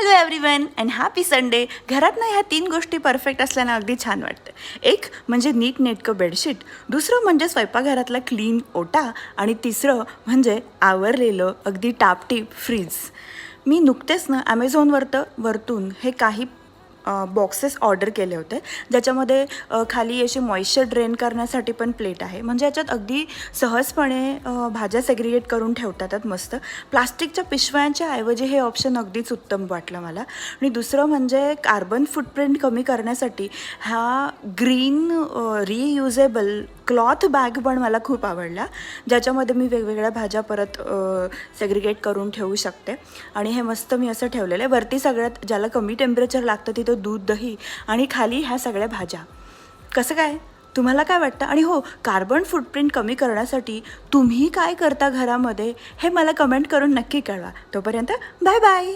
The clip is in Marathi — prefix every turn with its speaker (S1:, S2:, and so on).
S1: Hello everyone and happy Sunday. घरात ना ह्या 3 गोष्टी परफेक्ट असल्यानं अगदी छान वाटतं. एक म्हणजे नीटनेटकं बेडशीट, दुसरं म्हणजे स्वयंपाकघरातला क्लीन ओटा आणि तिसरं म्हणजे आवरलेलं अगदी टापटीप फ्रीज. मी नुकतेच ना वरतून हे काही बॉक्सेस ऑर्डर केले होते, ज्याच्यामध्ये खाली अशी मॉइश्चर ड्रेन करण्यासाठी पण प्लेट आहे. म्हणजे याच्यात अगदी सहजपणे भाज्या सेग्रिगेट करून ठेवता येतात मस्त. प्लास्टिकच्या पिशव्यांच्या ऐवजी हे ऑप्शन अगदीच उत्तम वाटलं मला. आणि दुसरं म्हणजे कार्बन फुटप्रिंट कमी करण्यासाठी हा ग्रीन रियुजेबल क्लॉथ बॅग पण मला खूप आवडला, ज्याच्यामध्ये मी वेगवेगळ्या भाज्या परत सेग्रिगेट करून ठेवू शकते. आणि हे मस्त मी असं ठेवलेलं आहे. वरती सगळ्यात ज्याला कमी टेम्परेचर लागतं तिथं दूध, दही आणि खाली ह्या सगळ्या भाज्या. कसं काय? तुम्हाला काय वाटतं? आणि हो, कार्बन फुटप्रिंट कमी करण्यासाठी तुम्ही काय करता घरामध्ये हे मला कमेंट करून नक्की कळवा. तोपर्यंत बाय बाय.